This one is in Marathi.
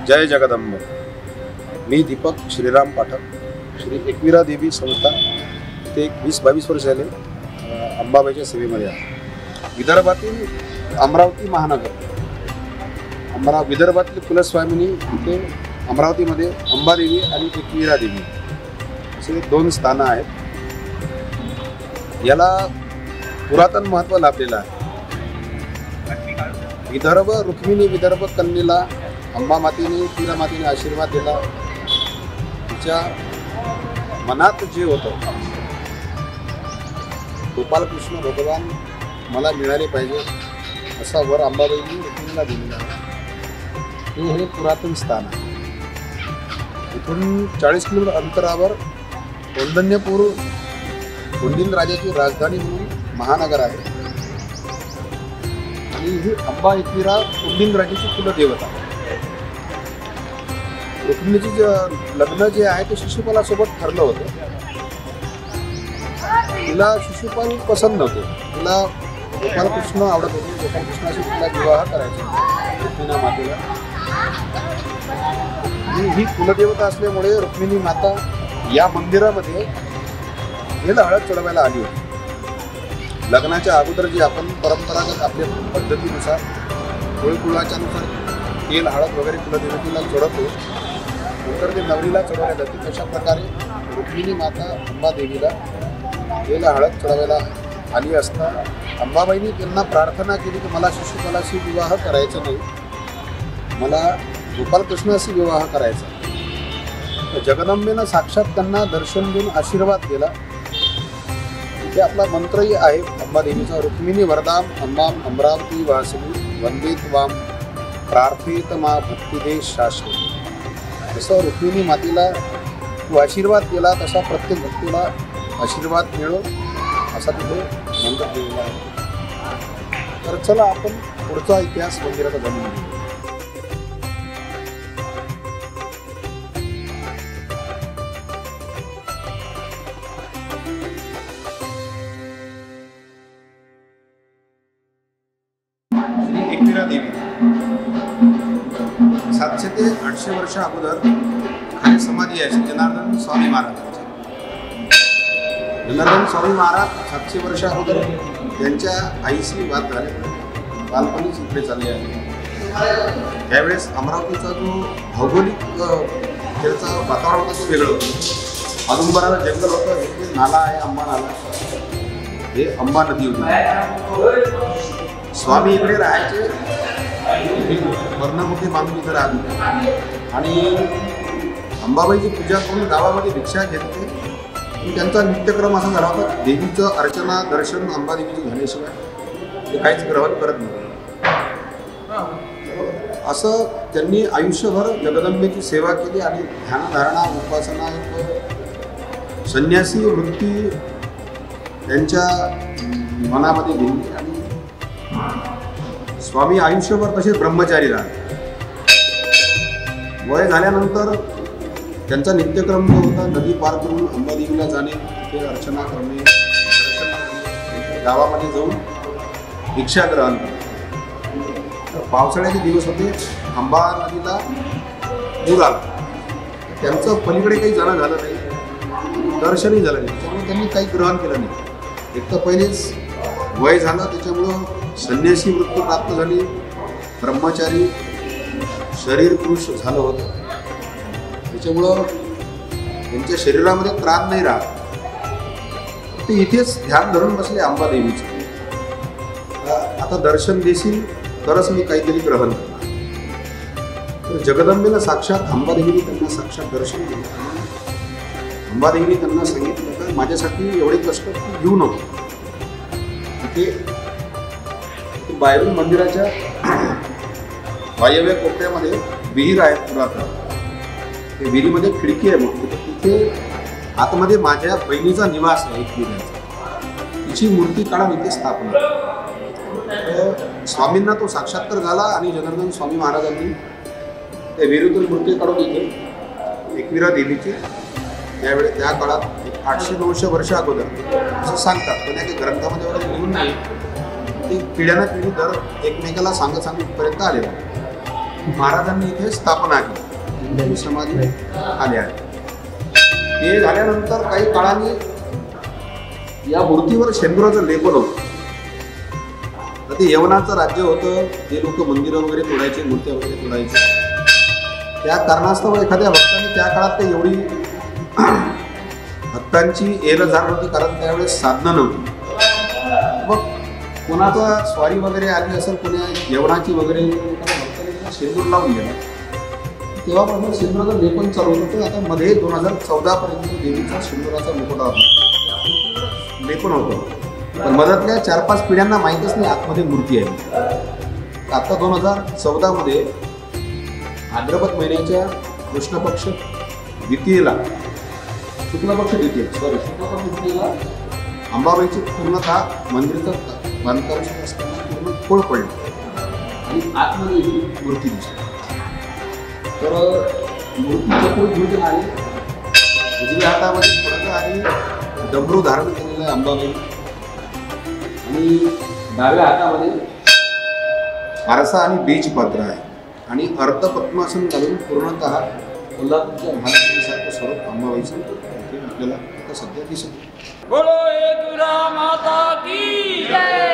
जय जगदंब। मी दीपक श्रीराम पाठक, श्री एकविरा देवी संस्था इथे 20-22 वर्ष झाले अंबाबाईच्या सेवेमध्ये आहे। विदर्भातील अमरावती महानगर, विदर्भातील कुलस्वामिनी इथे अमरावतीमध्ये अंबादेवी आणि एकविरा देवी असे 2 स्थानं आहेत। याला पुरातन महत्त्व लाभलेलं आहे। विदर्भ रुक्मिणी विदर्भ कन्येला अंबा मातेने एकविरा मातेने आशीर्वाद दिला। तिच्या मनात जे होतं गोपालकृष्ण भगवान मला मिळाले पाहिजे असा वर अंबाबाईंनी रुक्मिणीला दिलेला आहे। हे पुरातन स्थान आहे। इथून 40 किलोमीटर अंतरावर कौंडण्यपूर कुंडिल राजाची राजधानी म्हणून महानगर आहे आणि ही अंबा एकविरा कुंडिल राजाची कुलदेवता आहे। रुक्मिणीची लग्न जे आहे ते शिशुपालासोबत ठरलं होतं। तिला शिशुपाल पसंत नव्हते, तिला गोपालकृष्ण आवडत होते। गोपालकृष्णाशी तिला विवाह करायचा रुक्मिणी मातेला। ही कुलदेवता असल्यामुळे रुक्मिणी माता या मंदिरामध्ये गेला हळद चढवायला आली होती। लग्नाच्या अगोदर जी आपण परंपरागत आपल्या पद्धतीनुसार कुळकुळाच्या नुसार तेल हळद वगैरे कुलदेवतेला चढवतो, नंतर ते नवरीला चढवल्या जाते। तशा प्रकारे रुक्मिणी माता अंबादेवीला तेल हळद चढवायला आली असता अंबाबाईंनी त्यांना प्रार्थना केली की मला शिशुपालाशी विवाह करायचा नाही, मला गोपालकृष्णाशी विवाह करायचा। जगदंबेनं साक्षात त्यांना दर्शन देऊन आशीर्वाद दिला। इथे आपला मंत्रही आहे अंबादेवीचा, रुक्मिणी वरदाम अंबाम अमरावती वासिनी वंदे त्वाम प्रार्थेत मा भक्तिदेश शाश्वती। जसं रुक्मिणी मातेला तू आशीर्वाद दिला तसा प्रत्येक भक्तीला आशीर्वाद मिळो असा तिथे मंत्र दिलेला आहे। तर चला आपण पुढचा इतिहास मंदिराचा जाणून घेऊ। एकविरा देवी 700 ते 800 वर्ष अगोदर खाली समाधी आहे जनार्दन स्वामी महाराजांची। जनार्दन स्वामी महाराज 700 वर्ष अगोदर त्यांच्या आईशी वाद झाले, बालपणीच इकडे चालले आहे। त्यावेळेस अमरावतीचा जो भौगोलिक त्याचं वातावरण होतं ते वेगळं होतं। औदुंबराला जंगल होतं, हे नाला आहे अंबा नाला, हे अंबा नदी होती। स्वामी इकडे राहायचे, वर्णमुखी बांधून इथे राहते आणि अंबाबाईची पूजा करून गावामध्ये भिक्षा घेते। त्यांचा नित्यक्रम असा झाला होता, देवीचं अर्चना दर्शन अंबादेवीचं झाल्याशिवाय ते काहीच ग्रहण करत नव्हते। असं त्यांनी आयुष्यभर जगदंबेची सेवा केली आणि ध्यानधारणा उपासना संन्यासी वृत्ती त्यांच्या मनामध्ये घेतली आणि स्वामी आयुष्यभर तसेच ब्रह्मचारी राहिले। वय झाल्यानंतर त्यांचा नित्यक्रम जो होता नदी पार करून अंबादेवीला जाणे, ते अर्चना करणे, गावामध्ये जाऊन भिक्षा ग्रहण करणे। तर पावसाळ्याचे दिवस होते, अंबा नदीला पूर आला, त्यांचं पलीकडे काही जाणं झालं नाही, दर्शनही झालं नाही, त्यामुळे त्यांनी काही ग्रहण केलं नाही। एक तर पहिलेच वय झालं, त्याच्यामुळं संन्यासी वृत्ती प्राप्त झाली, ब्रह्मचारी शरीर पुरुष झालं होतं, त्याच्यामुळं त्यांच्या शरीरामध्ये त्राण नाही राहत। ते इथेच ध्यान धरून बसले अंबादेवीचं। आता दर्शन देशील तरच मी काहीतरी ग्रहण करणार। तर जगदंबेला साक्षात अंबादेवीने त्यांना साक्षात दर्शन दिलं। अंबादेवीने त्यांना सांगितलं का माझ्यासाठी एवढे कष्ट घेऊ नको। तिथे बाहेरून मंदिराच्या वायव्य कोपऱ्यामध्ये विहीर आहे पुरातन, ते विहिरीमध्ये खिडकी आहे मोठी, तिथे आतमध्ये माझ्या बहिणीचा निवास आहे एकविराचा, तिची मूर्ती काढून इथे स्थापना। तर स्वामींना तो साक्षात्कार झाला आणि जनार्दन स्वामी महाराजांनी त्या विहिरीतून मूर्ती काढून इथे एकविरा देवीची त्यावेळी त्या काळात 800-900 वर्ष अगोदर असं सांगतात, पण या ग्रंथामध्ये वगैरे लिहून नाही, ते पिढ्याना पिढी दर एकमेकाला सांगत इथपर्यंत आलेला। महाराजांनी इथे स्थापना केली, त्यांची समाधी आली आहे. ते झाल्यानंतर काही काळाने या मूर्तीवर शेंदुराचं लेपन होतं. तर ते यवनाचं राज्य होतं, ते लोक मंदिरं वगैरे तोडायचे, मूर्त्या वगैरे तोडायचे. त्या कारणास्तव एखाद्या भक्ताने त्या काळात काही एवढी भक्तांची येरझार नव्हती, कारण त्यावेळेस साधनं नव्हती. मग कोणाचा स्वारी वगैरे आली असेल, कोणा यवनाची वगैरे भक्ताने शेंदूर लावून गेला, तेव्हापासून शेंदुराचं लेपन चालू होतं. आता मध्ये 2014 पर्यंत देवीचा शेंदुराचा मुकुटा होता, लेपन होतं. पण मधातल्या 4-5 पिढ्यांना माहीतच नाही आतमध्ये मूर्ती आहे. आता 2014 मध्ये भाद्रपद महिन्याच्या कृष्ण पक्ष द्वितीयेला, शुक्लपक्ष द्वितीयेला अंबाबाईची पूर्णतः मंदिराचं बांधकाम सुरू असताना पूर्ण खोळ पडली आणि आतमध्ये मूर्ती दिसली. तर मूर्तीचं खोळ घेऊन आली, उजव्या हातामध्ये पडदा आणि डमरू धारण केलेलं आहे अंबाबाई, आणि डाव्या हातामध्ये आरसा आणि बीज पात्र आहे, आणि अर्ध पद्मासन घालून पूर्णतः कोल्हापूरच्या महालक्ष्मीसारखं स्वरूप अंबाबाईचं आपल्याला आता सध्या दिसत. बोलो एक माता की जय.